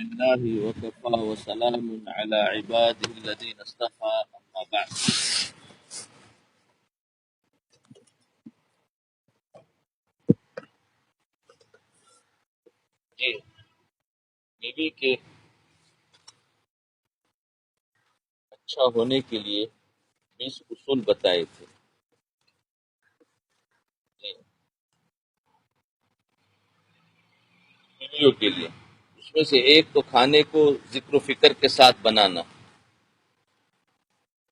لله وكفى وسلام على عباده الذين اصطفى أما بعد. جی، بیوی کے اچھا ہونے کے لیے 20 اصول بتائے تھے. جی، بیویوں کے لیے اس میں سے ایک تو کھانے کو ذکر و فکر کے ساتھ بنانا،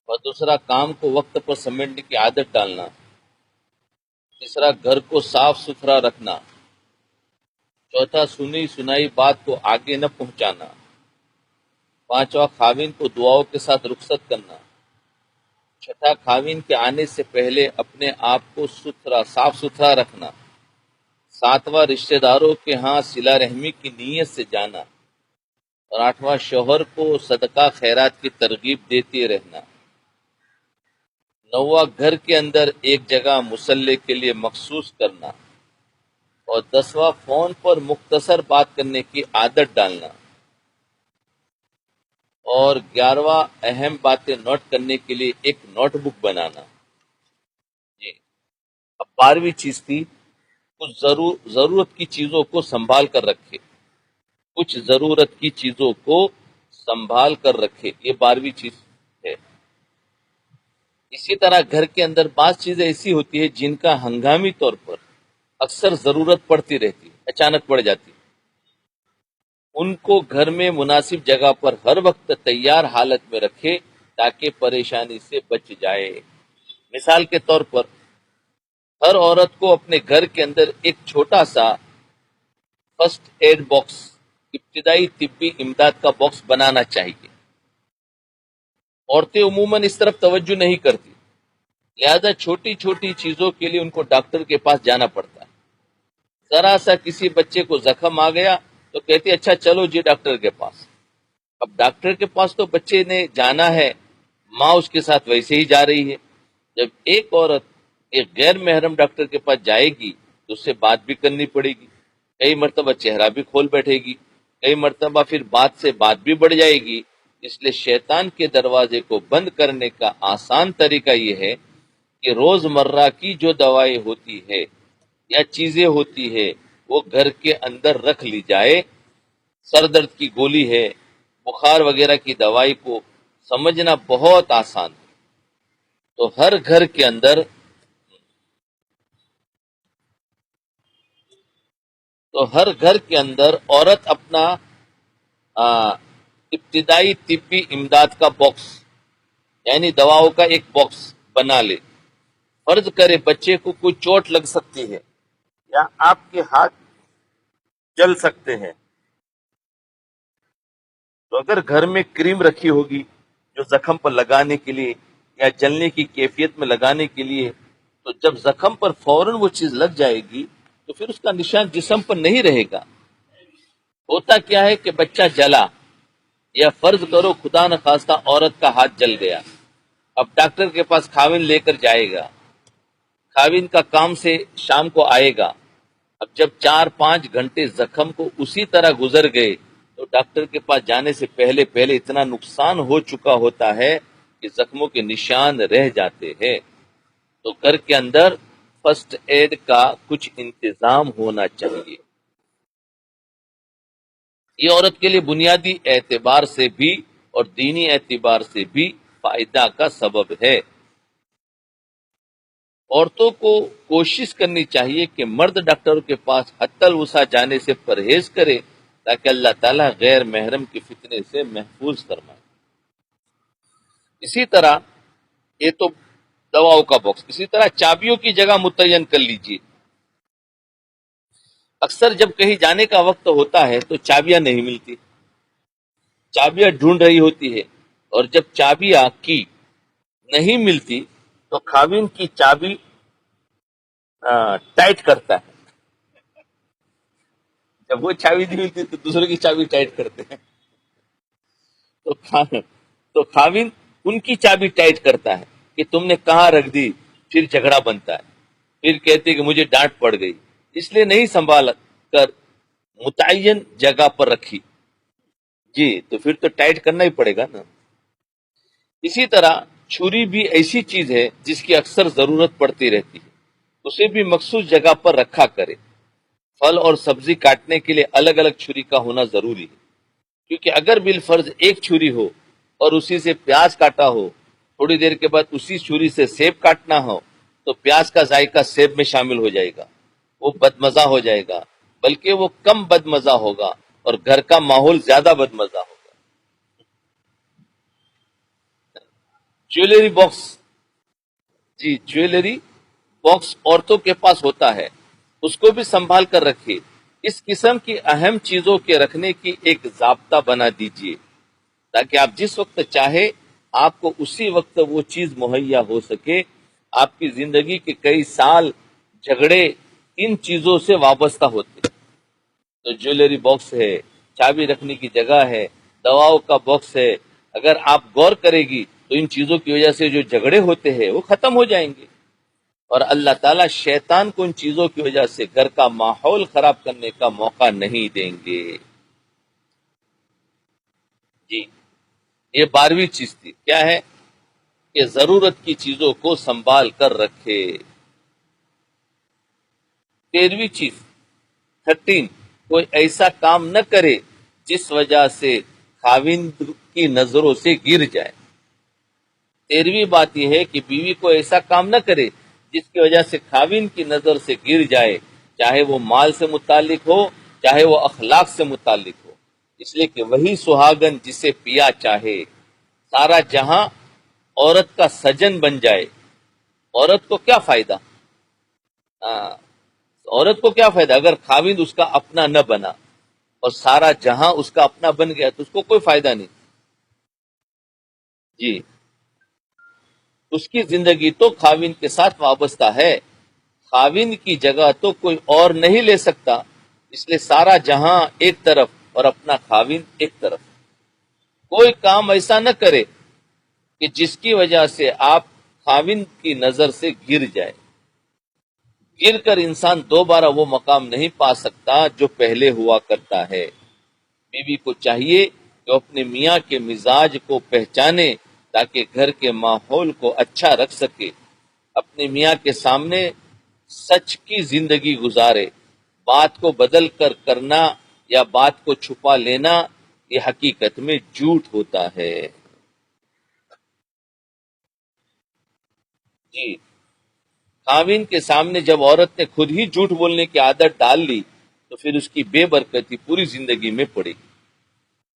اور دوسرا کام کو وقت پر سمیٹنے کی عادت ڈالنا، تیسرا گھر کو صاف ستھرا رکھنا، چوتھا سنی سنائی بات کو آگے نہ پہنچانا، پانچواں خاوند کو دعاؤں کے ساتھ رخصت کرنا، چھٹا خاوند کے آنے سے پہلے اپنے آپ کو صاف ستھرا رکھنا، ساتواں رشتہ داروں کے ہاں صلہ رحمی کی نیت سے جانا، اور آٹھواں شوہر کو صدقہ خیرات کی ترغیب دیتے رہنا، نواں گھر کے اندر ایک جگہ مصلی کے لیے مخصوص کرنا، اور دسواں فون پر مختصر بات کرنے کی عادت ڈالنا، اور 11واں اہم باتیں نوٹ کرنے کے لیے ایک نوٹ بک بنانا. جی، اب 12ویں چیز تھی کچھ ضرورت کی چیزوں کو سنبھال کر رکھے. کچھ ضرورت کی چیزوں کو سنبھال کر رکھے، یہ 12ویں چیز ہے. اسی طرح گھر کے اندر بعض چیزیں ایسی ہوتی ہیں جن کا ہنگامی طور پر اکثر ضرورت پڑتی رہتی، اچانک پڑ جاتی، ان کو گھر میں مناسب جگہ پر ہر وقت تیار حالت میں رکھے تاکہ پریشانی سے بچ جائے. مثال کے طور پر ہر عورت کو اپنے گھر کے اندر ایک چھوٹا سا فرسٹ ایڈ باکس، ابتدائی طبی امداد کا باکس بنانا چاہیے. عورتیں عموماً اس طرف توجہ نہیں کرتی، لہذا چھوٹی چھوٹی چیزوں کے لیے ان کو ڈاکٹر کے پاس جانا پڑتا ہے. ذرا سا کسی بچے کو زخم آ گیا تو کہتی اچھا چلو جی ڈاکٹر کے پاس. اب ڈاکٹر کے پاس تو بچے نے جانا ہے، ماں اس کے ساتھ ویسے ہی جا رہی ہے. جب ایک عورت ایک غیر محرم ڈاکٹر کے پاس جائے گی تو اس سے بات بھی کرنی پڑے گی، کئی مرتبہ چہرہ بھی کھول بیٹھے گی، کئی مرتبہ پھر بات سے بات بھی بڑھ جائے گی. اس لیے شیطان کے دروازے کو بند کرنے کا آسان طریقہ یہ ہے کہ روز مرہ کی جو دوائیں ہوتی ہے یا چیزیں ہوتی ہے وہ گھر کے اندر رکھ لی جائے. سر درد کی گولی ہے، بخار وغیرہ کی دوائی کو سمجھنا بہت آسان ہے. تو ہر گھر کے اندر عورت اپنا ابتدائی طبی امداد کا باکس، یعنی دواؤں کا ایک باکس بنا لے. فرض کرے بچے کو کوئی چوٹ لگ سکتی ہے یا آپ کے ہاتھ جل سکتے ہیں، تو اگر گھر میں کریم رکھی ہوگی جو زخم پر لگانے کے لیے یا جلنے کی کیفیت میں لگانے کے لیے، تو جب زخم پر فوراً وہ چیز لگ جائے گی تو پھر اس کا نشان جسم پر نہیں رہے گا. ہوتا کیا ہے کہ بچہ جلا، یا فرض کرو خدا نخواستہ عورت کا ہاتھ جل گیا، اب ڈاکٹر کے پاس خاوند لے کر جائے گا، خاوند کا کام سے شام کو آئے گا. اب جب 4-5 گھنٹے زخم کو اسی طرح گزر گئے تو ڈاکٹر کے پاس جانے سے پہلے اتنا نقصان ہو چکا ہوتا ہے کہ زخموں کے نشان رہ جاتے ہیں. تو گھر کے اندر فرسٹ ایڈ کا کچھ انتظام ہونا چاہیے. یہ عورت کے لیے بنیادی اعتبار سے بھی اور دینی اعتبار سے بھی فائدہ کا سبب ہے. عورتوں کو کوشش کرنی چاہیے کہ مرد ڈاکٹروں کے پاس حتی الوسع جانے سے پرہیز کرے تاکہ اللہ تعالیٰ غیر محرم کے فتنے سے محفوظ فرمائے. اسی طرح یہ تو دواؤں کا باکس، اسی طرح چابیوں کی جگہ متعین کر لیجیے. اکثر جب کہیں جانے کا وقت ہوتا ہے تو چابیاں نہیں ملتی، چابیاں ڈھونڈ رہی ہوتی ہے، اور جب چابیاں کی نہیں ملتی تو خاوند کی چابی ٹائٹ کرتا ہے. جب وہ چابی نہیں ملتی تو دوسروں کی چابی ٹائٹ کرتے ہیں. تو تو خاوند ان کی چابی ٹائٹ کرتا ہے کہ تم نے کہاں رکھ دی، پھر جھگڑا بنتا ہے، پھر کہتے کہ مجھے ڈانٹ پڑ گئی، اس لیے نہیں سنبھال کر متعین جگہ پر رکھی. جی تو پھر تو ٹائٹ کرنا ہی پڑے گا نا. اسی طرح چھری بھی ایسی چیز ہے جس کی اکثر ضرورت پڑتی رہتی ہے، اسے بھی مخصوص جگہ پر رکھا کرے. پھل اور سبزی کاٹنے کے لیے الگ الگ چھری کا ہونا ضروری ہے، کیونکہ اگر بالفرض ایک چھری ہو اور اسی سے پیاز کاٹا ہو، تھوڑی دیر کے بعد اسی چھری سے سیب کاٹنا ہو، تو پیاز کا ذائقہ سیب میں شامل ہو جائے گا، وہ بد مزہ ہو جائے گا، بلکہ وہ کم بد مزہ ہوگا اور گھر کا ماحول زیادہ بد مزہ ہوگا. Jewellery box. جی جویلری باکس عورتوں کے پاس ہوتا ہے، اس کو بھی سنبھال کر رکھیے. اس قسم کی اہم چیزوں کے رکھنے کی ایک ضابطہ بنا دیجیے تاکہ آپ جس وقت چاہے آپ کو اسی وقت وہ چیز مہیا ہو سکے. آپ کی زندگی کے کئی سال جھگڑے ان چیزوں سے وابستہ ہوتے. تو جویلری باکس ہے، چابی رکھنے کی جگہ ہے، دواؤں کا باکس ہے. اگر آپ غور کرے گی تو ان چیزوں کی وجہ سے جو جھگڑے ہوتے ہیں وہ ختم ہو جائیں گے، اور اللہ تعالیٰ شیطان کو ان چیزوں کی وجہ سے گھر کا ماحول خراب کرنے کا موقع نہیں دیں گے. جی یہ 12ویں چیز تھی، کیا ہے کہ ضرورت کی چیزوں کو سنبھال کر رکھے. 13ویں چیز 13، کوئی ایسا کام نہ کرے جس وجہ سے خاوند کی نظروں سے گر جائے. 13ویں بات یہ ہے کہ بیوی کو ایسا کام نہ کرے جس کی وجہ سے خاوند کی نظر سے گر جائے، چاہے وہ مال سے متعلق ہو، چاہے وہ اخلاق سے متعلق ہو. اس لیے کہ وہی سہاگن جسے پیا چاہے. سارا جہاں عورت کا سجن بن جائے، عورت کو کیا فائدہ؟ ہاں، عورت کو کیا فائدہ اگر خاوند اس کا اپنا نہ بنا اور سارا جہاں اس کا اپنا بن گیا تو اس کو کوئی فائدہ نہیں. جی اس کی زندگی تو خاوند کے ساتھ وابستہ ہے، خاوند کی جگہ تو کوئی اور نہیں لے سکتا. اس لیے سارا جہاں ایک طرف اور اپنا خاوند ایک طرف. کوئی کام ایسا نہ کرے کہ جس کی وجہ سے آپ خاوند کی نظر سے گر جائے. گر کر انسان دوبارہ وہ مقام نہیں پا سکتا جو پہلے ہوا کرتا ہے. بیوی کو چاہیے کہ اپنے میاں کے مزاج کو پہچانے تاکہ گھر کے ماحول کو اچھا رکھ سکے. اپنے میاں کے سامنے سچ کی زندگی گزارے. بات کو بدل کر کرنا یا بات کو چھپا لینا یہ حقیقت میں جھوٹ ہوتا ہے. جی خاوند کے سامنے جب عورت نے خود ہی جھوٹ بولنے کی عادت ڈال لی تو پھر اس کی بے برکتی پوری زندگی میں پڑے گی.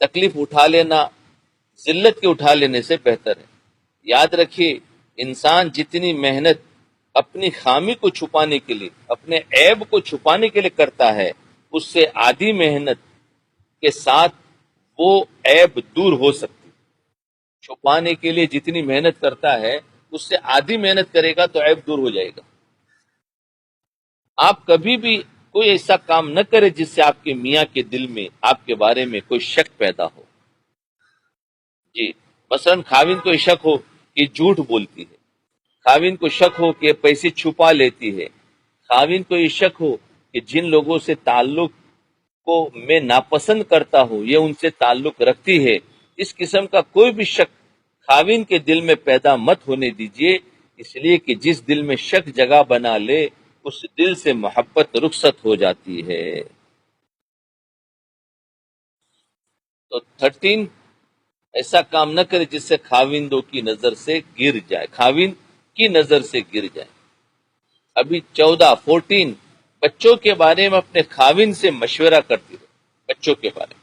تکلیف اٹھا لینا ذلت کے اٹھا لینے سے بہتر ہے. یاد رکھیے انسان جتنی محنت اپنی خامی کو چھپانے کے لیے، اپنے عیب کو چھپانے کے لیے کرتا ہے، اس سے آدھی محنت کے ساتھ وہ عیب دور ہو سکتی. چھپانے کے لیے جتنی محنت کرتا ہے اس سے آدھی محنت کرے گا تو عیب دور ہو جائے گا. آپ کبھی بھی کوئی ایسا کام نہ کرے جس سے آپ کے میاں کے دل میں آپ کے بارے میں کوئی شک پیدا ہو. جی مثلا خاوند کو شک ہو کہ جھوٹ بولتی ہے، خاوند کو شک ہو کہ پیسے چھپا لیتی ہے، خاوند کو یہ شک ہو کہ جن لوگوں سے تعلق کو میں ناپسند کرتا ہوں یہ ان سے تعلق رکھتی ہے. اس قسم کا کوئی بھی شک خاوند کے دل میں پیدا مت ہونے دیجیے. اس لیے کہ جس دل میں شک جگہ بنا لے اس دل سے محبت رخصت ہو جاتی ہے. تو 13، ایسا کام نہ کرے جس سے خاوندوں کی نظر سے گر جائے، خاوند کی نظر سے گر جائے. ابھی 14 بچوں کے بارے میں اپنے خاوند سے مشورہ کرتی رہے. بچوں کے بارے میں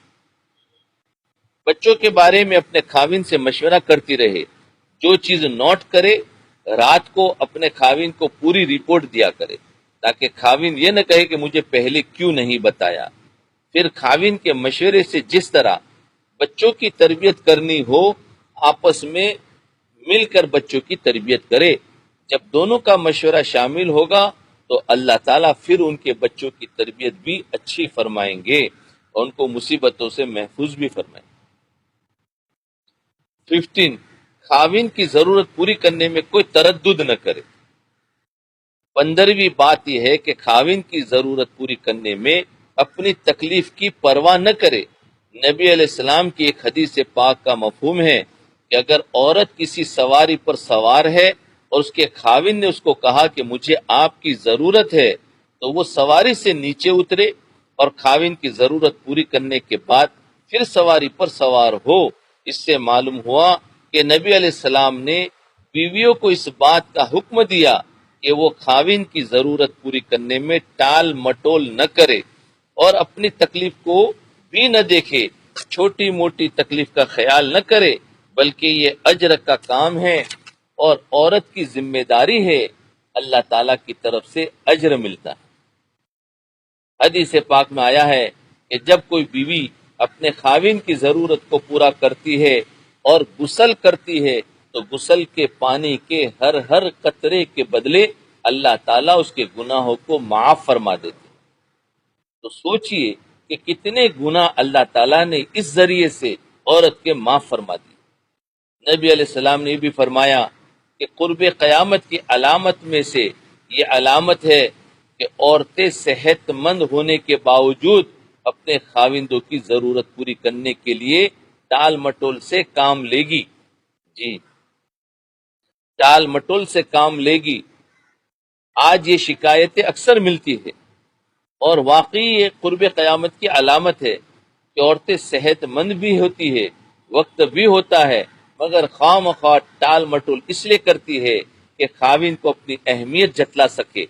بچوں کے بارے میں اپنے خاوند سے مشورہ کرتی رہے. جو چیز نوٹ کرے رات کو اپنے خاوند کو پوری رپورٹ دیا کرے تاکہ خاوند یہ نہ کہے کہ مجھے پہلے کیوں نہیں بتایا. پھر خاوند کے مشورے سے جس طرح بچوں کی تربیت کرنی ہو آپس میں مل کر بچوں کی تربیت کرے. جب دونوں کا مشورہ شامل ہوگا تو اللہ تعالیٰ پھر ان کے بچوں کی تربیت بھی اچھی فرمائیں گے اور ان کو مصیبتوں سے محفوظ بھی فرمائیں گے. 15 خاوند کی ضرورت پوری کرنے میں کوئی تردد نہ کرے. 15ویں بات یہ ہے کہ خاوند کی ضرورت پوری کرنے میں اپنی تکلیف کی پرواہ نہ کرے. نبی علیہ السلام کی ایک حدیث پاک کا مفہوم ہے کہ اگر عورت کسی سواری پر سوار ہے اور اس کے خاوند نے اس کو کہا کہ مجھے آپ کی ضرورت ہے، تو وہ سواری سے نیچے اترے اور خاوند کی ضرورت پوری کرنے کے بعد پھر سواری پر سوار ہو۔ اس سے معلوم ہوا کہ نبی علیہ السلام نے بیویوں کو اس بات کا حکم دیا کہ وہ خاوند کی ضرورت پوری کرنے میں ٹال مٹول نہ کرے اور اپنی تکلیف کو بھی نہ دیکھے، چھوٹی موٹی تکلیف کا خیال نہ کرے، بلکہ یہ اجر کا کام ہے اور عورت کی ذمہ داری ہے، اللہ تعالی کی طرف سے اجر ملتا ہے۔ حدیث پاک میں آیا ہے کہ جب کوئی بیوی اپنے خاوند کی ضرورت کو پورا کرتی ہے اور غسل کرتی ہے تو غسل کے پانی کے ہر ہر قطرے کے بدلے اللہ تعالیٰ اس کے گناہوں کو معاف فرما دیتے۔ تو سوچئے کہ کتنے گناہ اللہ تعالیٰ نے اس ذریعے سے عورت کے معاف فرما دی۔ نبی علیہ السلام نے یہ بھی فرمایا کہ قرب قیامت کی علامت میں سے یہ علامت ہے کہ عورتیں صحت مند ہونے کے باوجود اپنے خاوندوں کی ضرورت پوری کرنے کے لیے ٹال مٹول سے کام لے گی۔ جی، ٹال مٹول سے کام لے گی۔ آج یہ شکایتیں اکثر ملتی ہے اور واقعی یہ قرب قیامت کی علامت ہے کہ عورتیں صحت مند بھی ہوتی ہے، وقت بھی ہوتا ہے، مگر خواہ مخواہ ٹال مٹول اس لیے کرتی ہے کہ خاوند کو اپنی اہمیت جتلا سکے،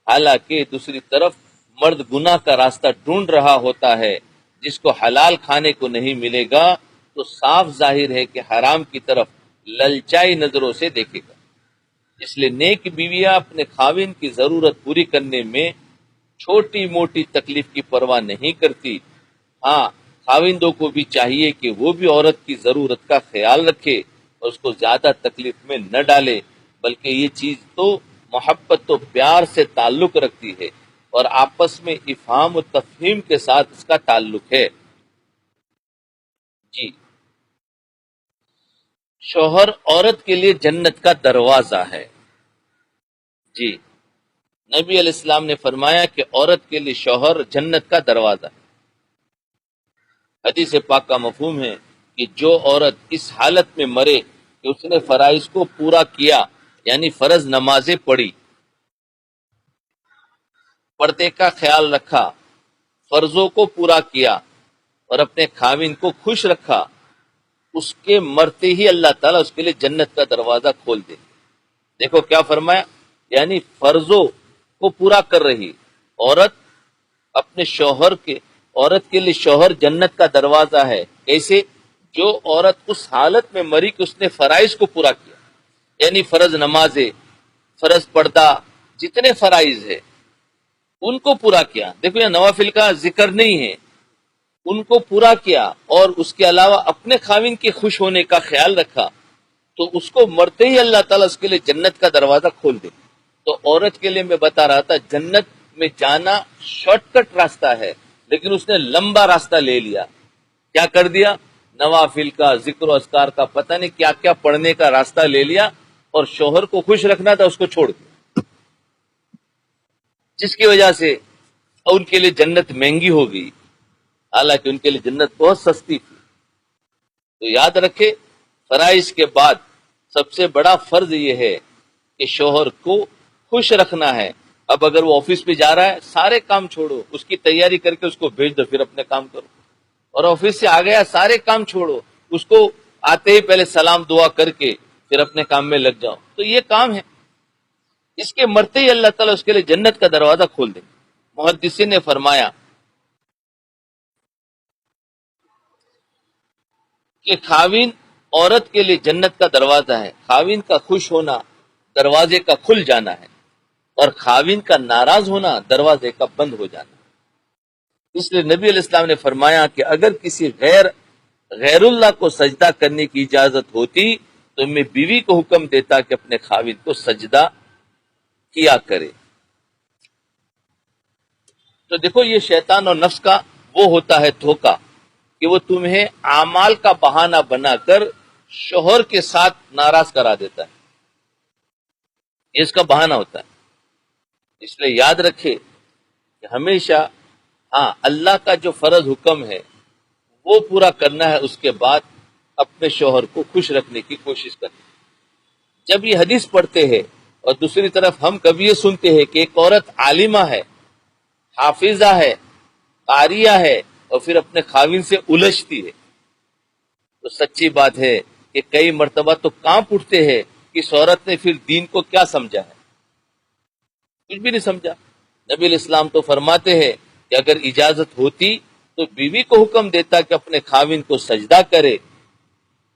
حالانکہ دوسری طرف مرد گناہ کا راستہ ڈھونڈ رہا ہوتا ہے، جس کو حلال کھانے کو نہیں ملے گا تو صاف ظاہر ہے کہ حرام کی طرف للچائی نظروں سے دیکھے گا۔ اس لیے نیک بیویاں اپنے خاوند کی ضرورت پوری کرنے میں چھوٹی موٹی تکلیف کی پرواہ نہیں کرتی۔ ہاں، خاوندوں کو بھی چاہیے کہ وہ بھی عورت کی ضرورت کا خیال رکھے اور اس کو زیادہ تکلیف میں نہ ڈالے، بلکہ یہ چیز تو محبت و پیار سے تعلق رکھتی ہے اور آپس میں افہام و تفہیم کے ساتھ اس کا تعلق ہے۔ جی، شوہر عورت کے لیے جنت کا دروازہ ہے۔ جی، نبی علیہ السلام نے فرمایا کہ عورت کے لیے شوہر جنت کا دروازہ ہے۔ حدیث پاک کا مفہوم ہے کہ جو عورت اس حالت میں مرے کہ اس نے فرائض کو پورا کیا، یعنی فرض نمازیں پڑھی، پردے کا خیال رکھا، فرضوں کو پورا کیا اور اپنے خاوند کو خوش رکھا، اس کے مرتے ہی اللہ تعالیٰ اس کے لیے جنت کا دروازہ کھول دے۔ دیکھو کیا فرمایا، یعنی فرضوں کو پورا کر رہی عورت اپنے شوہر کے، عورت کے لیے شوہر جنت کا دروازہ ہے۔ کیسے؟ جو عورت اس حالت میں مری کہ اس نے فرائض کو پورا کیا، یعنی فرض نمازیں، فرض پردہ، جتنے فرائض ہے ان کو پورا کیا۔ دیکھو یہ نوافل کا ذکر نہیں ہے، ان کو پورا کیا اور اس کے علاوہ اپنے خاوند کے خوش ہونے کا خیال رکھا، تو اس کو مرتے ہی اللہ تعالیٰ اس کے لیے جنت کا دروازہ کھول دے۔ تو عورت کے لیے میں بتا رہا تھا جنت میں جانا شارٹ کٹ راستہ ہے، لیکن اس نے لمبا راستہ لے لیا۔ کیا کر دیا؟ نوافل کا، ذکر و اذکار کا، پتہ نہیں کیا کیا پڑھنے کا راستہ لے لیا اور شوہر کو خوش رکھنا تھا اس کو چھوڑ دیا، جس کی وجہ سے ان کے لیے جنت مہنگی ہو گئی، حالانکہ ان کے لیے جنت بہت سستی تھی۔ تو یاد رکھے فرائض کے بعد سب سے بڑا فرض یہ ہے کہ شوہر کو خوش رکھنا ہے۔ اب اگر وہ آفس پہ جا رہا ہے، سارے کام چھوڑو، اس کی تیاری کر کے اس کو بھیج دو، پھر اپنے کام کرو۔ اور آفس سے آ گیا، سارے کام چھوڑو، اس کو آتے ہی پہلے سلام دعا کر کے پھر اپنے کام میں لگ جاؤ۔ تو یہ کام ہے، اس کے مرتے ہی اللہ تعالیٰ اس کے لیے جنت کا دروازہ کھول دے۔ محدثین نے فرمایا کہ خاوند عورت کے لیے جنت کا دروازہ ہے، خاوند کا خوش ہونا دروازے کا کھل جانا ہے اور خاوند کا ناراض ہونا دروازے کا بند ہو جانا ہے۔ اس لیے نبی علیہ السلام نے فرمایا کہ اگر کسی غیر اللہ کو سجدہ کرنے کی اجازت ہوتی تو میں بیوی کو حکم دیتا کہ اپنے خاوند کو سجدہ کیا کرے۔ تو دیکھو یہ شیطان اور نفس کا وہ ہوتا ہے دھوکہ کہ وہ تمہیں اعمال کا بہانہ بنا کر شوہر کے ساتھ ناراض کرا دیتا ہے، یہ اس کا بہانہ ہوتا ہے۔ اس لیے یاد رکھے کہ ہمیشہ ہاں اللہ کا جو فرض حکم ہے وہ پورا کرنا ہے، اس کے بعد اپنے شوہر کو خوش رکھنے کی کوشش کرنا۔ جب یہ حدیث پڑھتے ہیں اور دوسری طرف ہم کبھی یہ سنتے ہیں کہ ایک عورت عالمہ ہے، حافظہ ہے، قاریہ ہے، اور پھر اپنے خاوند سے الجھتی ہے، تو سچی بات ہے کہ کئی مرتبہ تو کانپ اٹھتے ہیں کہ اس عورت نے پھر دین کو کیا سمجھا ہے، کچھ بھی نہیں سمجھا۔ نبی علیہ السلام تو فرماتے ہیں کہ اگر اجازت ہوتی تو بیوی کو حکم دیتا کہ اپنے خاوند کو سجدہ کرے،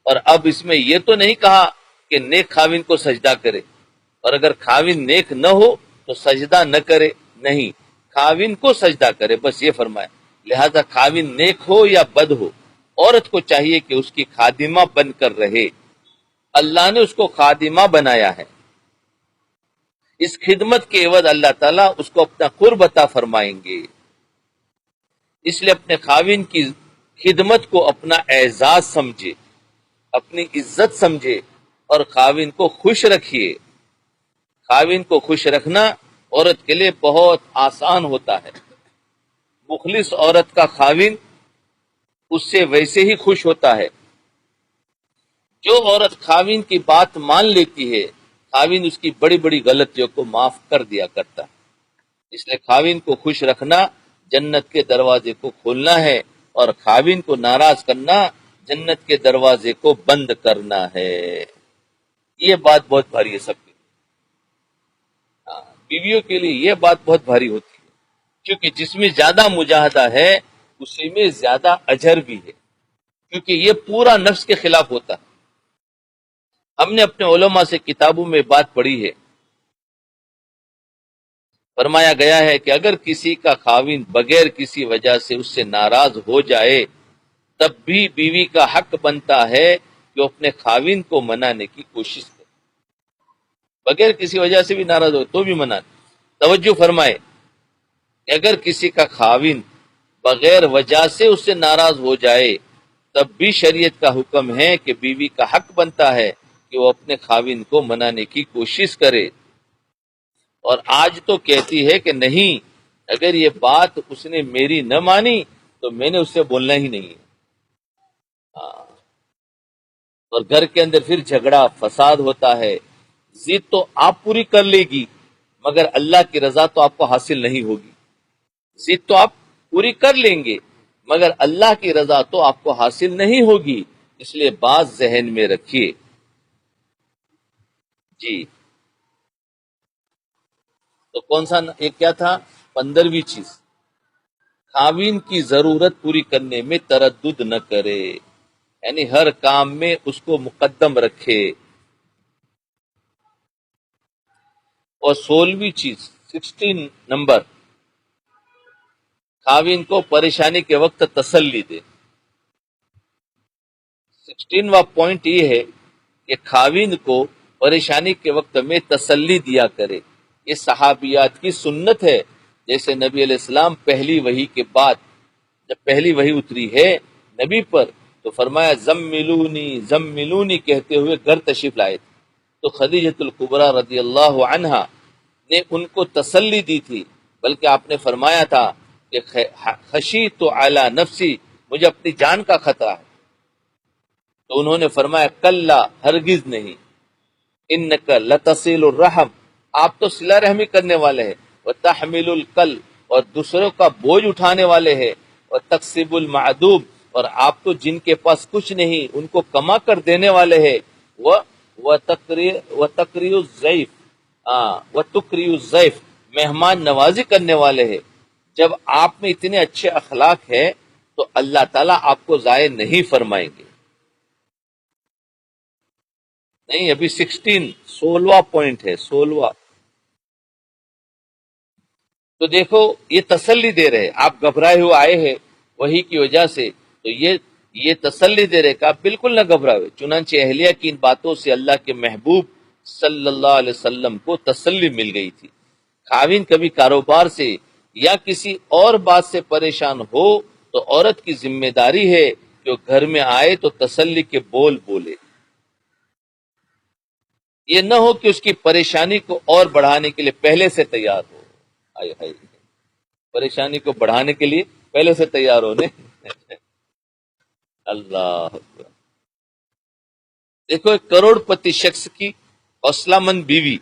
اور اب اس میں یہ تو نہیں کہا کہ نیک خاوند کو سجدہ کرے، اور اگر خاوند نیک نہ ہو تو سجدہ نہ کرے، نہیں، خاوند کو سجدہ کرے، بس یہ فرمایا۔ لہذا خاوند نیک ہو یا بد ہو، عورت کو چاہیے کہ اس کی خادمہ بن کر رہے۔ اللہ نے اس کو خادمہ بنایا ہے، اس خدمت کے عوض اللہ تعالیٰ اس کو اپنا قرب عطا فرمائیں گے۔ اس لیے اپنے خاوند کی خدمت کو اپنا اعزاز سمجھے، اپنی عزت سمجھے، اور خاوند کو خوش رکھیے۔ خاوند کو خوش رکھنا عورت کے لیے بہت آسان ہوتا ہے۔ مخلص عورت کا خاوند اس سے ویسے ہی خوش ہوتا ہے۔ جو عورت خاوند کی بات مان لیتی ہے، خاوند اس کی بڑی بڑی غلطیوں کو معاف کر دیا کرتا ہے۔ اس لیے خاوند کو خوش رکھنا جنت کے دروازے کو کھولنا ہے، اور خاوند کو ناراض کرنا جنت کے دروازے کو بند کرنا ہے۔ یہ بات بہت بھاری ہے سب کے لیے۔ بیویوں کے لیے یہ بات بہت بھاری ہوتی ہے، کیونکہ جس میں زیادہ مجاہدہ ہے اسی میں زیادہ اجر بھی ہے، کیونکہ یہ پورا نفس کے خلاف ہوتا ہے۔ ہم نے اپنے علماء سے کتابوں میں بات پڑھی ہے، فرمایا گیا ہے کہ اگر کسی کا خاوند بغیر کسی وجہ سے اس سے ناراض ہو جائے، تب بھی بیوی کا حق بنتا ہے کہ وہ اپنے خاوند کو منانے کی کوشش کرے، بغیر کسی وجہ سے بھی ناراض ہو تو بھی منانے۔ توجہ فرمائے کہ اگر کسی کا خاوند بغیر وجہ سے اس سے ناراض ہو جائے، تب بھی شریعت کا حکم ہے کہ بیوی کا حق بنتا ہے کہ وہ اپنے خاوند کو منانے کی کوشش کرے۔ اور آج تو کہتی ہے کہ نہیں، اگر یہ بات اس نے میری نہ مانی تو میں نے اس سے بولنا ہی نہیں ہے۔ اور گھر کے اندر پھر جھگڑا فساد ہوتا ہے۔ ضد تو آپ پوری کر لے گی، مگر اللہ کی رضا تو آپ کو حاصل نہیں ہوگی۔ ضد تو آپ پوری کر لیں گے، مگر اللہ کی رضا تو آپ کو حاصل نہیں ہوگی۔ اس لیے بات ذہن میں رکھیے۔ جی، تو کون سا ایک کیا تھا؟ 15ویں چیز، خاوند کی ضرورت پوری کرنے میں تردد نہ کرے، یعنی ہر کام میں اس کو مقدم رکھے۔ اور 16ویں چیز، 16 نمبر، خاوند کو پریشانی کے وقت تسلی دے۔ 16واں پوائنٹ یہ ہے کہ خاوند کو پریشانی کے وقت میں تسلی دیا کرے۔ یہ صحابیات کی سنت ہے۔ جیسے نبی علیہ السلام پہلی وحی کے بعد جب پہلی وحی اتری ہے نبی پر، تو فرمایا زملونی زملونی کہتے ہوئے گھر تشریف لائے تھے، تو خدیجۃ الکبریٰ رضی اللہ عنہا نے ان کو تسلی دی تھی، بلکہ آپ نے فرمایا تھا کہ خشیت علی نفسی، مجھے اپنی جان کا خطرہ ہے۔ تو انہوں نے فرمایا کلا، ہرگز نہیں، انک لتصل الرحم، آپ تو صلہ رحمی کرنے والے ہیں، وتحمل الکل، اور دوسروں کا بوجھ اٹھانے والے ہیں، وتکسب المعدوم، اور آپ تو جن کے پاس کچھ نہیں ان کو کما کر دینے والے ہیں، وتقری الضیف، وتقری الضیف، مہمان نوازی کرنے والے ہیں۔ جب آپ میں اتنے اچھے اخلاق ہیں تو اللہ تعالیٰ آپ کو ضائع نہیں فرمائیں گے۔ نہیں، ابھی 16واں پوائنٹ ہے، 16واں۔ تو دیکھو یہ تسلی دے رہے، آپ گھبرائے ہوئے آئے ہیں وہی کی وجہ سے، تو یہ تسلی دے رہے کہ آپ بالکل نہ گھبرائے۔ چنانچہ اہلیہ کی ان باتوں سے اللہ کے محبوب صلی اللہ علیہ وسلم کو تسلی مل گئی تھی۔ خاوند کبھی کاروبار سے یا کسی اور بات سے پریشان ہو تو عورت کی ذمہ داری ہے کہ وہ گھر میں آئے تو تسلی کے بول بولے۔ یہ نہ ہو کہ اس کی پریشانی کو اور بڑھانے کے لیے پہلے سے تیار ہو۔ آئے ہائے، پریشانی کو بڑھانے کے لیے پہلے سے تیار ہونے اللہ اکبر. دیکھو ایک کروڑ پتی شخص کی حوصلہ مند بیوی،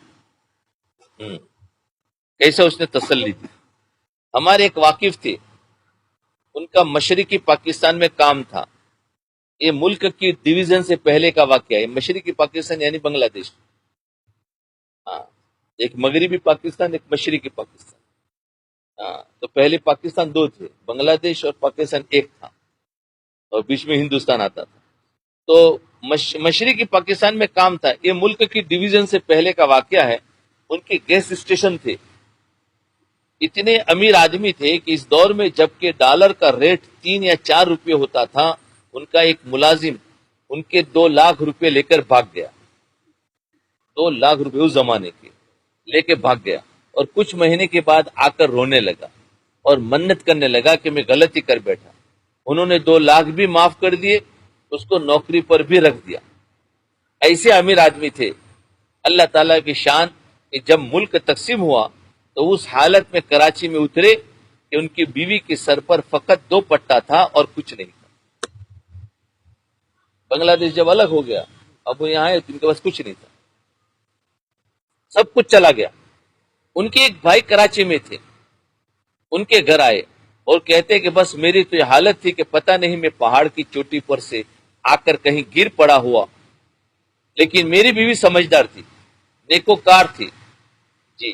کیسے اس نے تسلی دی. ہمارے ایک واقف تھے، ان کا مشرقی پاکستان میں کام تھا. یہ ملک کی ڈویژن سے پہلے کا واقعہ ہے. مشرقی پاکستان یعنی بنگلہ دیش. ہاں، ایک مغربی پاکستان، ایک مشرقی پاکستان. ہاں، تو پہلے پاکستان دو تھے، بنگلہ دیش اور پاکستان ایک تھا، اور بیچ میں ہندوستان آتا تھا. تو مشرقی پاکستان میں کام تھا. یہ ملک کی ڈویژن سے پہلے کا واقعہ ہے. ان کے گیس اسٹیشن تھے. اتنے امیر آدمی تھے کہ اس دور میں جبکہ ڈالر کا ریٹ 3 یا 4 روپے ہوتا تھا، ان کا ایک ملازم ان کے 2 لاکھ روپے لے کر بھاگ گیا. 2 لاکھ روپے اس زمانے کے لے کے بھاگ گیا، اور کچھ مہینے کے بعد آ کر رونے لگا اور منت کرنے لگا کہ میں غلطی کر بیٹھا. انہوں نے 2 لاکھ بھی معاف کر دیے، اس کو نوکری پر بھی رکھ دیا. ایسے امیر آدمی تھے. اللہ تعالیٰ کی شان کہ جب ملک تقسیم ہوا تو اس حالت میں کراچی میں اترے کہ ان کی بیوی کے سر پر فقط 2 پٹا تھا اور کچھ نہیں تھا. بنگلہ دیش جب الگ ہو گیا، اب وہ یہاں آئے تو ان کے پاس کچھ نہیں تھا، سب کچھ چلا گیا. ان کے ایک بھائی کراچی میں تھے، ان کے گھر آئے اور کہتے کہ بس میری تو یہ حالت تھی کہ پتہ نہیں میں پہاڑ کی چوٹی پر سے آ کر کہیں گر پڑا ہوا، لیکن میری بیوی سمجھدار تھی، نیکوکار تھی. جی،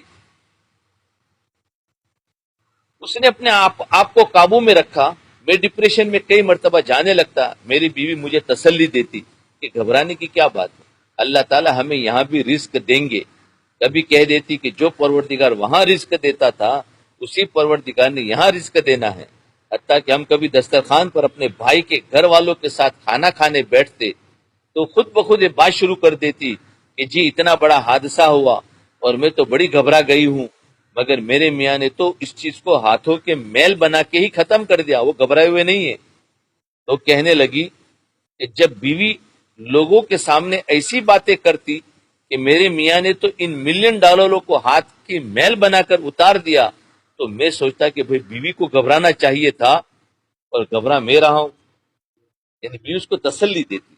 اس نے اپنے آپ کو قابو میں رکھا. میں ڈپریشن میں کئی مرتبہ جانے لگتا، میری بیوی مجھے تسلی دیتی کہ گھبرانے کی کیا بات ہے، اللہ تعالی ہمیں یہاں بھی رزق دیں گے. کبھی کہہ دیتی کہ جو پروردگار وہاں رزق دیتا تھا اسی پروردگار نے یہاں رزق دینا ہے. حتیٰ کہ ہم کبھی دسترخوان پر اپنے بھائی کے گھر والوں کے ساتھ کھانا کھانے بیٹھتے تو خود بخود یہ بات شروع کر دیتی کہ جی اتنا بڑا حادثہ ہوا اور میں تو بڑی گھبرا گئی ہوں، مگر میرے میاں نے تو اس چیز کو ہاتھوں کے میل بنا کے ہی ختم کر دیا، وہ گھبرائے ہوئے نہیں ہے. تو کہنے لگی کہ جب بیوی لوگوں کے سامنے ایسی باتیں کرتی کہ میرے میاں نے تو ان $1,000,000 کو ہاتھ کی میل بنا کر اتار دیا، تو میں سوچتا کہ بھئی بیوی کو گھبرانا چاہیے تھا اور گھبرا میں رہا ہوں. یعنی بیوی اس کو تسلی دیتی.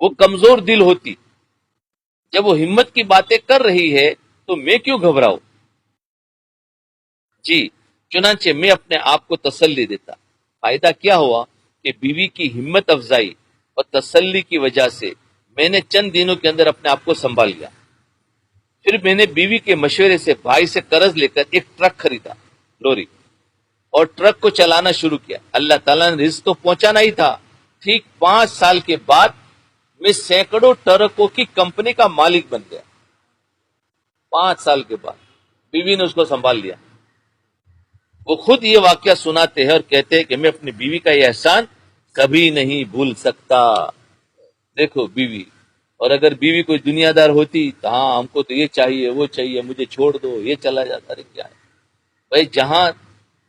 وہ کمزور دل ہوتی، جب وہ ہمت کی باتیں کر رہی ہے تو میں کیوں گھبراؤں. جی، چنانچہ میں اپنے آپ کو تسلی دیتا. فائدہ کیا ہوا کہ بیوی کی ہمت افزائی اور تسلی کی وجہ سے میں نے چند دنوں کے اندر اپنے آپ کو سنبھال لیا. پھر میں نے بیوی کے مشورے سے بھائی سے قرض لے کر ایک ٹرک خریدا، لوری، اور ٹرک کو چلانا شروع کیا. اللہ تعالیٰ نے رزق تو پہنچانا ہی تھا. ٹھیک 5 سال کے بعد میں سینکڑوں ٹرکوں کی کمپنی کا مالک بن گیا. 5 سال کے بعد بیوی نے اس کو سنبھال لیا. وہ خود یہ واقعہ سناتے ہیں اور کہتے ہیں کہ میں اپنی بیوی کا یہ احسان کبھی نہیں بھول سکتا. دیکھو بیوی، اور اگر بیوی کوئی دنیا دار ہوتی تو ہاں ہم کو تو یہ چاہیے وہ چاہیے، مجھے چھوڑ دو، یہ چلا جاتا. ارے کیا ہے بھائی، جہاں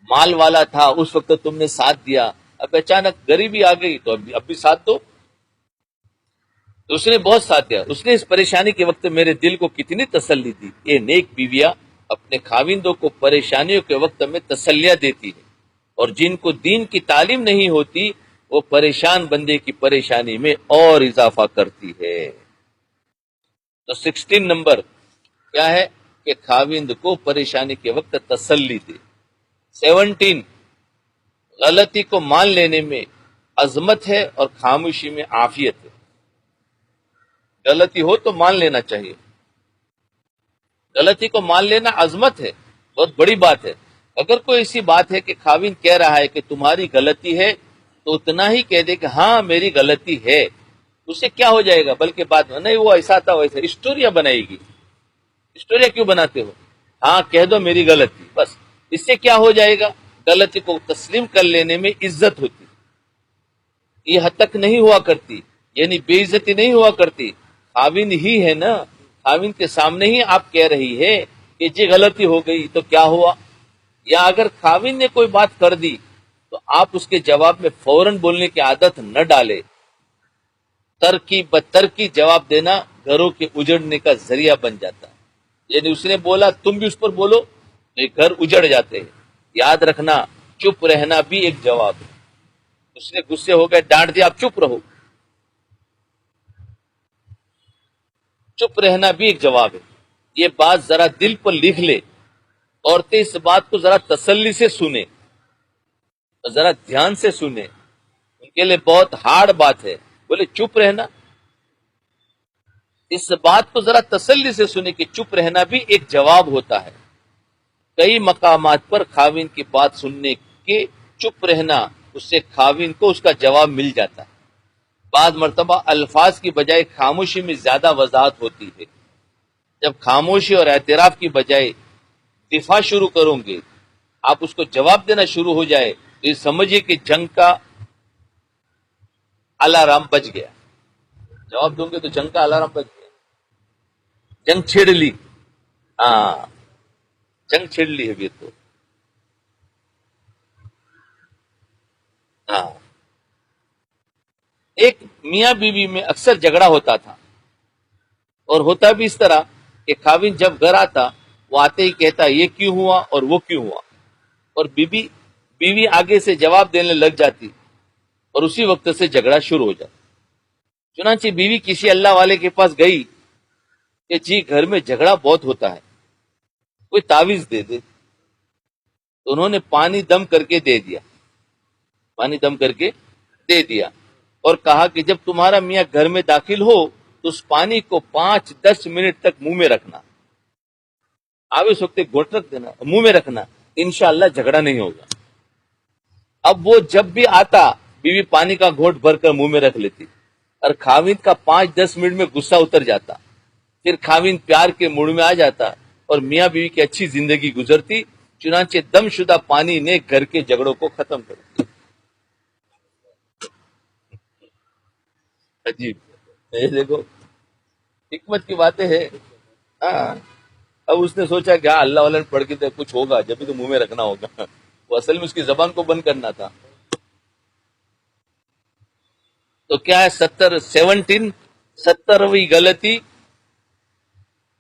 مال والا تھا اس وقت تم نے ساتھ دیا، اب اچانک غریبی آ گئی تو اب بھی ساتھ دو. تو اس نے بہت ساتھ دیا. اس نے اس پریشانی کے وقت میرے دل کو کتنی تسلی دی. یہ نیک بیویاں اپنے خاوندوں کو پریشانیوں کے وقت میں تسلیاں دیتی ہے، اور جن کو دین کی تعلیم نہیں ہوتی وہ پریشان بندے کی پریشانی میں اور اضافہ کرتی ہے. تو 16 نمبر کیا ہے کہ خاوند کو پریشانی کے وقت تسلی دے. 17، غلطی کو مان لینے میں عظمت ہے اور خاموشی میں عافیت ہے. غلطی ہو تو مان لینا چاہیے. غلطی کو مان لینا عظمت ہے، بہت بڑی بات ہے. اگر کوئی ایسی بات ہے کہ خاوند کہہ رہا ہے کہ تمہاری غلطی ہے تو اتنا ہی کہہ دے کہ ہاں میری غلطی ہے. اس سے کیا ہو جائے گا، بلکہ بات نہیں وہ ایسا تھا ویسا اسٹوریاں بنائے گی. اسٹوریاں کیوں بناتے ہو، ہاں کہہ دو میری غلطی بس. اس سے کیا ہو جائے گا، غلطی کو تسلیم کر لینے میں عزت ہوتی. یہ حد تک نہیں ہوا کرتی، یعنی بے عزتی نہیں ہوا کرتی. خاوند ہی ہے نا، خاوند کے سامنے ہی آپ کہہ رہی ہے کہ جی غلطی ہو گئی تو کیا ہوا. یا اگر خاوند نے کوئی بات کر دی تو آپ اس کے جواب میں فوراً بولنے کی عادت نہ ڈالے. ترکی بترکی جواب دینا گھروں کے اجڑنے کا ذریعہ بن جاتا ہے. یعنی اس نے بولا تم بھی اس پر بولو تو یہ گھر اجڑ جاتے ہیں. یاد رکھنا چپ رہنا بھی ایک جواب ہے. اس نے غصے ہو گئے، ڈانٹ دیا، آپ چپ رہو. چپ رہنا بھی ایک جواب ہے. یہ بات ذرا دل پر لکھ لے. عورتیں اس بات کو ذرا تسلی سے سنیں، ذرا دھیان سے سنیں، ان کے لیے بہت ہارڈ بات ہے. بولے چپ رہنا، اس بات کو ذرا تسلی سے سنیں کہ چپ رہنا بھی ایک جواب ہوتا ہے. کئی مقامات پر خاوند کی بات سننے کے چپ رہنا، اس سے خاوند کو اس کا جواب مل جاتا ہے. بعض مرتبہ الفاظ کی بجائے خاموشی میں زیادہ وضاحت ہوتی ہے. جب خاموشی اور اعتراف کی بجائے دفاع شروع کرو گے، آپ اس کو جواب دینا شروع ہو جائے تو یہ سمجھیے کہ جنگ کا الارم بج گیا. جواب دوں گے تو جنگ کا الارم بج گیا، جنگ چھڑ لی. ہاں، جنگ چھڑ لی ہے یہ تو. ہاں، ایک میاں بیوی میں اکثر جھگڑا ہوتا تھا، اور ہوتا بھی اس طرح کہ خاوند جب گھر آتا، وہ آتے ہی کہتا یہ کیوں ہوا اور وہ کیوں ہوا، اور بیوی آگے سے جواب دینے لگ جاتی، اور اسی وقت سے جھگڑا شروع ہو جاتا. چنانچہ بیوی کسی اللہ والے کے پاس گئی کہ جی گھر میں جھگڑا بہت ہوتا ہے، کوئی تعویذ دے دے. تو انہوں نے پانی دم کر کے دے دیا، پانی دم کر کے دے دیا، اور کہا کہ جب تمہارا میاں گھر میں داخل ہو تو اس پانی کو 5-10 منٹ تک منہ میں رکھنا. آپ اس وقت ایک گھونٹ رکھ دینا، منہ میں رکھنا، انشاءاللہ جھگڑا نہیں ہوگا. اب وہ جب بھی آتا، بیوی پانی کا گھونٹ بھر کر منہ میں رکھ لیتی، اور خاوند کا 5-10 منٹ میں غصہ اتر جاتا. پھر خاوند پیار کے موڑ میں آ جاتا، اور میاں بیوی کی اچھی زندگی گزرتی. چنانچہ دم شدہ پانی نے گھر کے جھگڑوں کو ختم کر دیا. عجیب، یہ دیکھو حکمت کی باتیں ہیں. ہاں، اب اس نے سوچا کہ ہاں اللہ والے نے پڑھ کے تو کچھ ہوگا، جب بھی تو منہ میں رکھنا ہوگا. وہ اصل میں اس کی زبان کو بند کرنا تھا. تو کیا ہے 17ویں غلطی،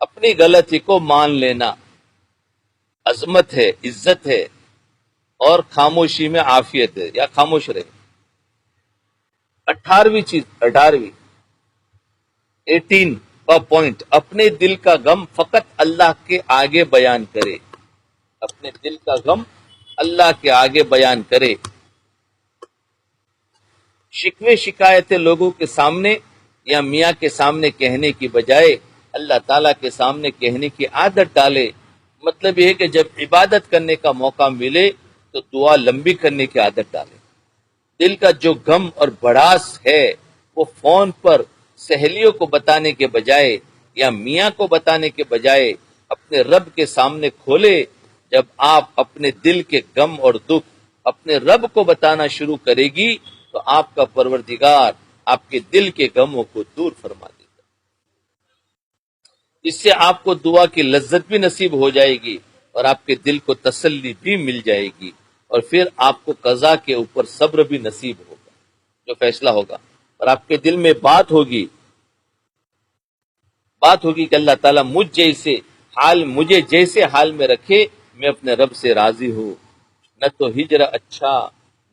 اپنی غلطی کو مان لینا. عظمت ہے، عزت ہے، اور خاموشی میں عافیت ہے، یا خاموش رہے. 18 کا پوائنٹ، اپنے دل کا غم فقط اللہ کے آگے بیان کرے. اپنے دل کا غم اللہ کے آگے بیان کرے. شکوے شکایتیں لوگوں کے سامنے یا میاں کے سامنے کہنے کی بجائے اللہ تعالیٰ کے سامنے کہنے کی عادت ڈالے. مطلب یہ ہے کہ جب عبادت کرنے کا موقع ملے تو دعا لمبی کرنے کی عادت ڈالے. دل کا جو غم اور بڑاس ہے وہ فون پر سہیلیوں کو بتانے کے بجائے یا میاں کو بتانے کے بجائے اپنے رب کے سامنے کھولے. جب آپ اپنے دل کے غم اور دکھ اپنے رب کو بتانا شروع کرے گی تو آپ کا پروردگار آپ کے دل کے غموں کو دور فرما دے گا. اس سے آپ کو دعا کی لذت بھی نصیب ہو جائے گی، اور آپ کے دل کو تسلی بھی مل جائے گی، اور پھر آپ کو قضا کے اوپر صبر بھی نصیب ہوگا، جو فیصلہ ہوگا. اور آپ کے دل میں بات ہوگی کہ اللہ تعالیٰ مجھے جیسے حال میں رکھے میں اپنے رب سے راضی ہوں. نہ تو ہجر اچھا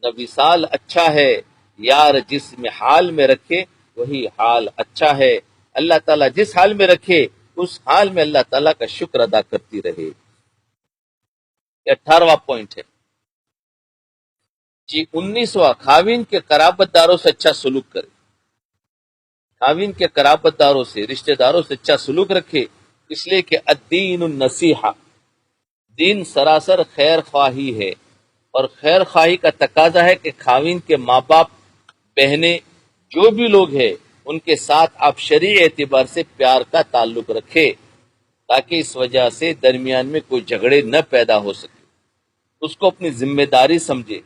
نہ وصال اچھا ہے، یار جس میں حال میں رکھے وہی حال اچھا ہے. اللہ تعالیٰ جس حال میں رکھے اس حال میں اللہ تعالیٰ کا شکر ادا کرتی رہے. یہ 18واں پوائنٹ ہے. جی 19واں، خاوند کے قرابت داروں سے اچھا سلوک کرے. خاوند کے قرابت داروں سے، رشتہ داروں سے اچھا سلوک رکھے، اس لیے کہ الدین النصیحہ، دین سراسر خیر خواہی ہے. اور خیر خواہی کا تقاضا ہے کہ خاوند کے ماں باپ، بہنیں، جو بھی لوگ ہیں ان کے ساتھ آپ شرعی اعتبار سے پیار کا تعلق رکھے، تاکہ اس وجہ سے درمیان میں کوئی جھگڑے نہ پیدا ہو سکے. اس کو اپنی ذمہ داری سمجھے،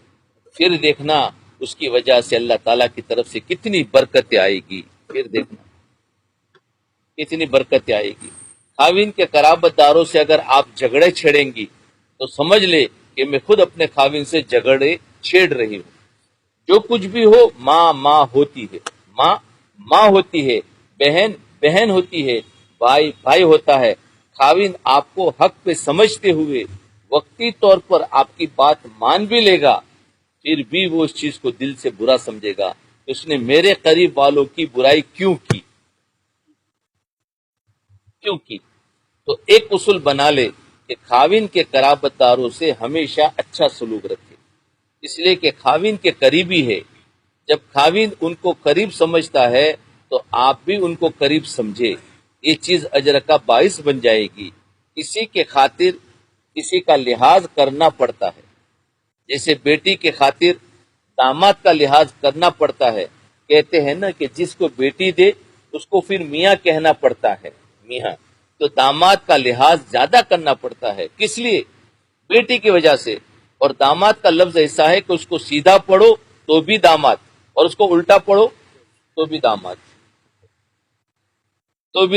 پھر دیکھنا اس کی وجہ سے اللہ تعالیٰ کی طرف سے کتنی برکتیں آئے گی. پھر دیکھنا کتنی برکتیں آئے گی. خاوند کے قرابت داروں سے اگر آپ جھگڑے چھیڑیں گی تو سمجھ لے کہ میں خود اپنے خاوند سے جھگڑے چھیڑ رہی ہوں. جو کچھ بھی ہو، ماں ہوتی ہے، ماں ہوتی ہے، بہن ہوتی ہے، بھائی ہوتا ہے. خاوند آپ کو حق پہ سمجھتے ہوئے وقتی طور پر آپ کی بات مان بھی لے گا، پھر بھی وہ اس چیز کو دل سے برا سمجھے گا کہ اس نے میرے قریب والوں کی برائی کیوں کی. تو ایک اصول بنا لے کہ خاوند کے قرابت داروں سے ہمیشہ اچھا سلوک رکھے، اس لیے کہ خاوند کے قریبی ہے. جب خاوند ان کو قریب سمجھتا ہے تو آپ بھی ان کو قریب سمجھے، یہ چیز اجر کا باعث بن جائے گی. کسی کے خاطر کسی کا لحاظ کرنا پڑتا ہے، جیسے بیٹی کے خاطر داماد کا لحاظ کرنا پڑتا ہے. کہتے ہیں نا کہ جس کو بیٹی دے اس کو پھر میاں کہنا پڑتا ہے، میاں. تو داماد کا لحاظ زیادہ کرنا پڑتا ہے. کس لیے؟ بیٹی کی وجہ سے. اور داماد کا لفظ ایسا ہے کہ اس کو سیدھا پڑھو تو بھی داماد، اور اس کو الٹا پڑھو تو بھی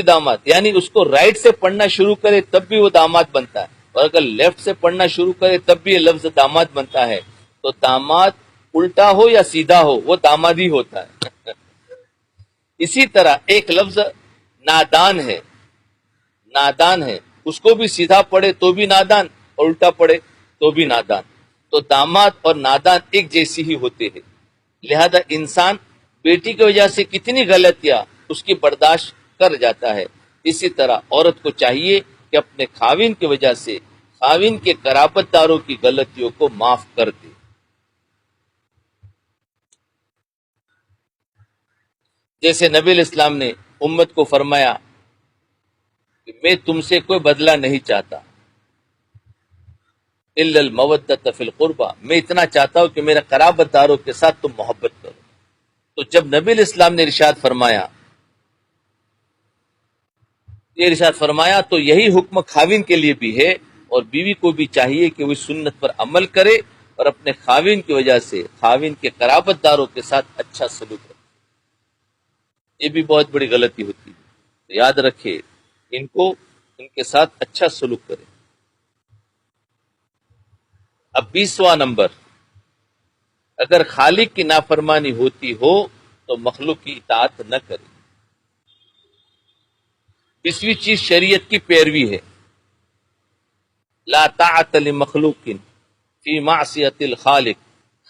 داماد، یعنی اس کو رائٹ سے پڑھنا شروع کرے تب بھی وہ داماد بنتا ہے، اور اگر لیفٹ سے پڑھنا شروع کرے تب بھی یہ لفظ داماد بنتا ہے. تو داماد الٹا ہو یا سیدھا ہو وہ داماد ہی ہوتا ہے. اسی طرح ایک لفظ نادان ہے، اس کو بھی سیدھا پڑھے تو بھی نادان اور الٹا پڑھے تو بھی نادان. تو داماد اور نادان ایک جیسی ہی ہوتے ہیں. لہذا انسان بیٹی کی وجہ سے کتنی غلطیاں اس کی برداشت کر جاتا ہے، اسی طرح عورت کو چاہیے کہ اپنے خاوند کی وجہ سے خاوند کے قرابت داروں کی غلطیوں کو معاف کر دے. جیسے نبی علیہ السلام نے امت کو فرمایا کہ میں تم سے کوئی بدلہ نہیں چاہتا، الا المودۃ فی القربہ، میں اتنا چاہتا ہوں کہ میرے قرابت داروں کے ساتھ تم محبت کرو. تو جب نبی علیہ السلام نے ارشاد فرمایا تو یہی حکم خاوند کے لیے بھی ہے، اور بیوی کو بھی چاہیے کہ وہ سنت پر عمل کرے اور اپنے خاوند کی وجہ سے خاوند کے قرابت داروں کے ساتھ اچھا سلوک کرے. یہ بھی بہت بڑی غلطی ہوتی ہے، تو یاد رکھے ان کے ساتھ اچھا سلوک کرے. اب 20واں نمبر، اگر خالق کی نافرمانی ہوتی ہو تو مخلوق کی اطاعت نہ کرے. 20ویں چیز شریعت کی پیروی ہے. لا طاعت لمخلوق فی معصیت الخالق،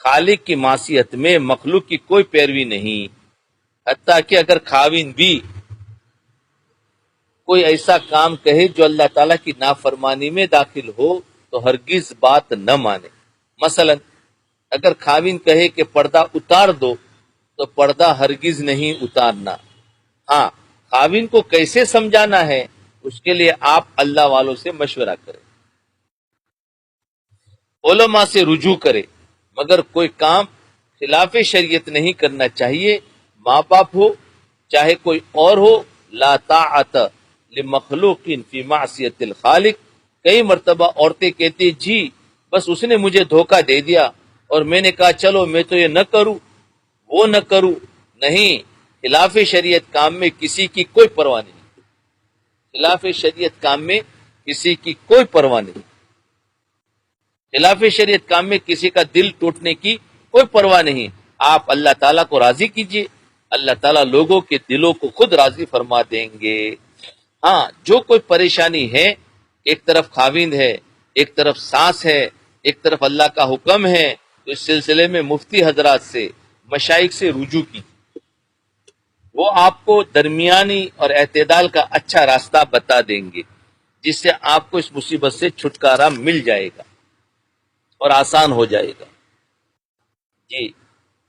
خالق کی معصیت میں مخلوق کی کوئی پیروی نہیں. حتیٰ کہ اگر خاوند بھی کوئی ایسا کام کہے جو اللہ تعالیٰ کی نافرمانی میں داخل ہو تو ہرگز بات نہ مانے. مثلا اگر خاوند کہے کہ پردہ اتار دو تو پردہ ہرگز نہیں اتارنا. ہاں، خاوند کو کیسے سمجھانا ہے اس کے لیے آپ اللہ والوں سے مشورہ کریں، علماء سے رجوع کرے، مگر کوئی کام خلاف شریعت نہیں کرنا چاہیے. ماں باپ ہو چاہے کوئی اور ہو، لا طاعت لمخلوق فی معصیت الخالق. کئی مرتبہ عورتیں کہتی جی بس اس نے مجھے دھوکہ دے دیا اور میں نے کہا چلو میں تو یہ نہ کروں وہ نہ کروں. نہیں، خلاف شریعت کام میں کسی کی کوئی پرواہ نہیں، خلاف شریعت کام میں کسی کی کوئی پرواہ نہیں، خلاف شریعت کام میں کسی کا دل ٹوٹنے کی کوئی پرواہ نہیں. آپ اللہ تعالیٰ کو راضی کیجئے، اللہ تعالیٰ لوگوں کے دلوں کو خود راضی فرما دیں گے. ہاں، جو کوئی پریشانی ہے، ایک طرف خاوند ہے، ایک طرف ساس ہے، ایک طرف اللہ کا حکم ہے، تو اس سلسلے میں مفتی حضرات سے مشائخ سے رجوع کی، وہ آپ کو درمیانی اور اعتدال کا اچھا راستہ بتا دیں گے، جس سے آپ کو اس مصیبت سے چھٹکارا مل جائے گا اور آسان ہو جائے گا. جی،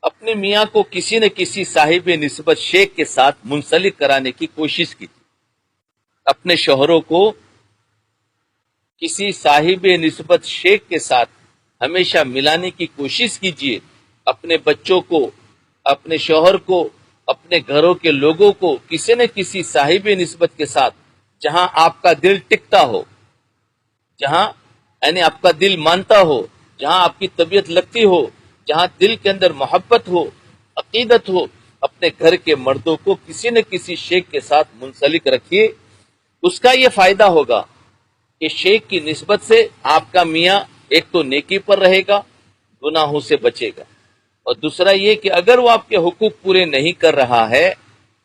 اپنے میاں کو کسی نہ کسی صاحب نسبت شیخ کے ساتھ منسلک کرانے کی کوشش کی. اپنے شوہروں کو کسی صاحب نسبت شیخ کے ساتھ ہمیشہ ملانے کی کوشش کیجیے. اپنے بچوں کو، اپنے شوہر کو، اپنے گھروں کے لوگوں کو کسی نہ کسی صاحب نسبت کے ساتھ جہاں آپ کا دل ٹکتا ہو، جہاں یعنی آپ کا دل مانتا ہو، جہاں آپ کی طبیعت لگتی ہو، جہاں دل کے اندر محبت ہو، عقیدت ہو، اپنے گھر کے مردوں کو کسی نہ کسی شیخ کے ساتھ منسلک رکھیے. اس کا یہ فائدہ ہوگا کہ شیخ کی نسبت سے آپ کا میاں ایک تو نیکی پر رہے گا، گناہوں سے بچے گا، اور دوسرا یہ کہ اگر وہ آپ کے حقوق پورے نہیں کر رہا ہے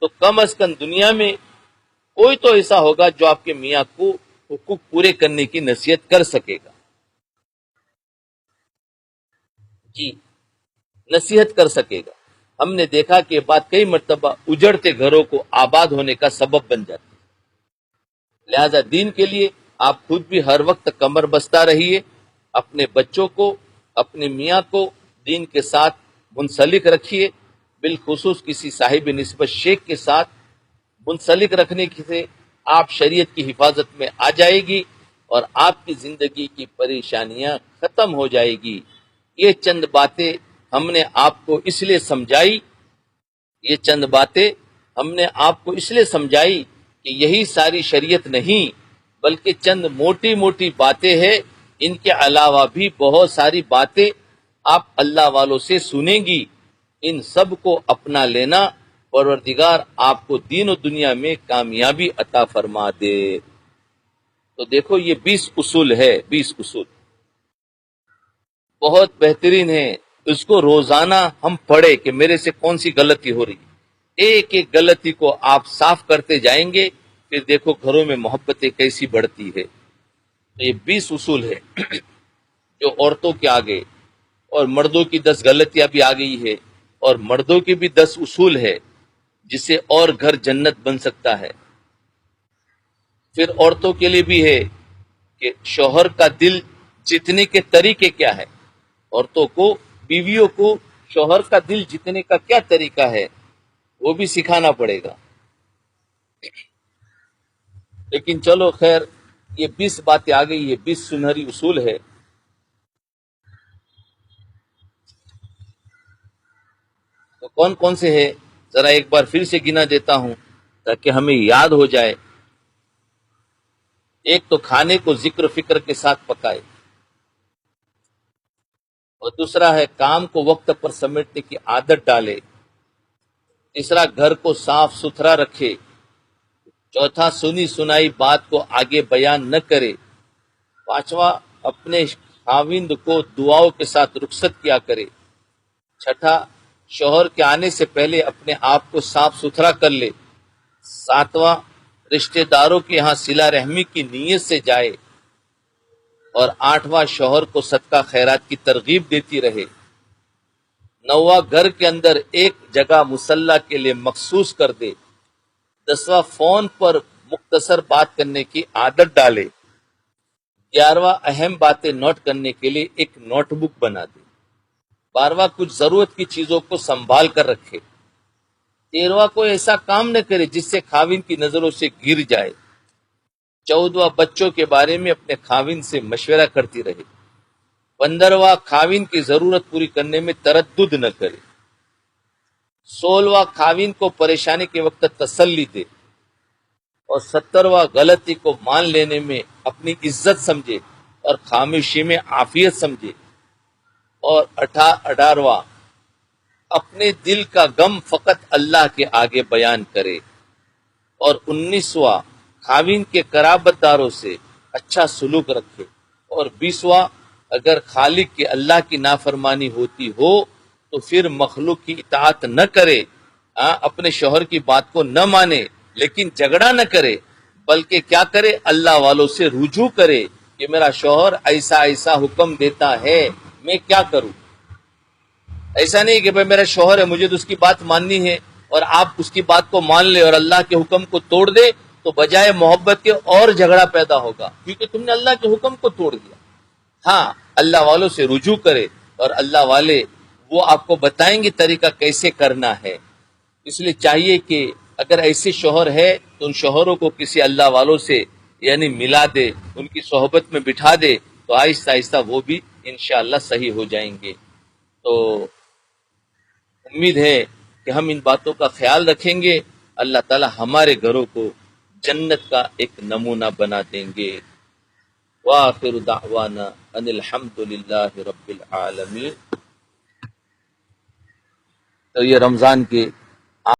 تو کم از کم دنیا میں کوئی تو ایسا ہوگا جو آپ کے میاں کو حقوق پورے کرنے کی نصیحت کر سکے گا. جی، نصیحت کر سکے گا. ہم نے دیکھا کہ یہ بات کئی مرتبہ اجڑتے گھروں کو آباد ہونے کا سبب بن جاتی ہے. لہذا دین کے لیے آپ خود بھی ہر وقت کمر بستہ رہیے، اپنے بچوں کو، اپنے میاں کو دین کے ساتھ منسلک رکھیے، بالخصوص کسی صاحب نسبت شیخ کے ساتھ منسلک رکھنے سے آپ شریعت کی حفاظت میں آ جائے گی اور آپ کی زندگی کی پریشانیاں ختم ہو جائے گی. یہ چند باتیں ہم نے آپ کو اس لیے سمجھائی، یہ چند باتیں ہم نے آپ کو اس لیے سمجھائی کہ یہی ساری شریعت نہیں بلکہ چند موٹی موٹی باتیں ہیں. ان کے علاوہ بھی بہت ساری باتیں آپ اللہ والوں سے سنیں گی. ان سب کو اپنا لینا، پروردگار آپ کو دین و دنیا میں کامیابی عطا فرما دے. تو دیکھو یہ 20 اصول ہے، 20 اصول بہت بہترین ہیں. اس کو روزانہ ہم پڑھے کہ میرے سے کون سی غلطی ہو رہی ہے. ایک ایک غلطی کو آپ صاف کرتے جائیں گے، پھر دیکھو گھروں میں محبتیں کیسی بڑھتی ہے. تو یہ 20 اصول ہے جو عورتوں کے آگے، اور مردوں کی 10 غلطیاں بھی آ گئی ہے، اور مردوں کی بھی 10 اصول ہے جس سے اور گھر جنت بن سکتا ہے. پھر عورتوں کے لیے بھی ہے کہ شوہر کا دل جیتنے کے طریقے کیا ہے. عورتوں کو، بیویوں کو شوہر کا دل جیتنے کا کیا طریقہ ہے وہ بھی سکھانا پڑے گا. لیکن چلو خیر، یہ 20 باتیں آ گئی، یہ 20 سنہری اصول ہے. تو کون کون سے ہے ذرا ایک بار پھر سے گنا دیتا ہوں تاکہ ہمیں یاد ہو جائے. ایک تو کھانے کو ذکر و فکر کے ساتھ پکائے، اور دوسرا ہے کام کو وقت پر سمیٹنے کی عادت ڈالے. تیسرا گھر کو صاف ستھرا رکھے. چوتھا سنی سنائی بات کو آگے بیان نہ کرے. پانچواں اپنے خاوند کو دعاؤں کے ساتھ رخصت کیا کرے. چھٹا شوہر کے آنے سے پہلے اپنے آپ کو صاف ستھرا کر لے. ساتواں رشتہ داروں کے یہاں صلہ رحمی کی نیت سے جائے. اور آٹھواں شوہر کو صدقہ خیرات کی ترغیب دیتی رہے. نواں گھر کے اندر ایک جگہ مصلی کے لیے مخصوص کر دے. دسواں فون پر مختصر بات کرنے کی عادت ڈالے. 11واں اہم باتیں نوٹ کرنے کے لیے ایک نوٹ بک بنا دے. 12واں کچھ ضرورت کی چیزوں کو سنبھال کر رکھے. 13واں کوئی ایسا کام نہ کرے جس سے خاوند کی نظروں سے گر جائے. 14واں بچوں کے بارے میں اپنے خاوند سے مشورہ کرتی رہے. 15واں خاوند کی ضرورت پوری کرنے میں تردد نہ کرے. 16واں خاوند کو پریشانی کے وقت تسلی دے. اور 17واں غلطی کو مان لینے میں اپنی عزت سمجھے اور خاموشی میں عافیت سمجھے. اور 18واں اپنے دل کا غم فقط اللہ کے آگے بیان کرے. اور 19واں خاوند کے قرابت داروں سے اچھا سلوک رکھے. اور 20واں اگر خالق کے اللہ کی نافرمانی ہوتی ہو تو پھر مخلوق کی اطاعت نہ کرے. اپنے شوہر کی بات کو نہ مانے لیکن جھگڑا نہ کرے، بلکہ کیا کرے، اللہ والوں سے رجوع کرے کہ میرا شوہر ایسا ایسا حکم دیتا ہے، میں کیا کروں. ایسا نہیں کہ بھائی میرا شوہر ہے مجھے تو اس کی بات ماننی ہے، اور آپ اس کی بات کو مان لے اور اللہ کے حکم کو توڑ دے تو بجائے محبت کے اور جھگڑا پیدا ہوگا، کیونکہ تم نے اللہ کے حکم کو توڑ دیا. ہاں، اللہ والوں سے رجوع کرے اور اللہ والے وہ آپ کو بتائیں گے طریقہ کیسے کرنا ہے. اس لیے چاہیے کہ اگر ایسے شوہر ہے تو ان شوہروں کو کسی اللہ والوں سے یعنی ملا دے، ان کی صحبت میں بٹھا دے، تو آہستہ آہستہ وہ بھی انشاءاللہ صحیح ہو جائیں گے. تو امید ہے کہ ہم ان باتوں کا خیال رکھیں گے. اللہ تعالی ہمارے گھروں کو جنت کا ایک نمونہ بنا دیں گے. وآخر دعوانا ان الحمد للہ رب العالمین. تو یہ رمضان کے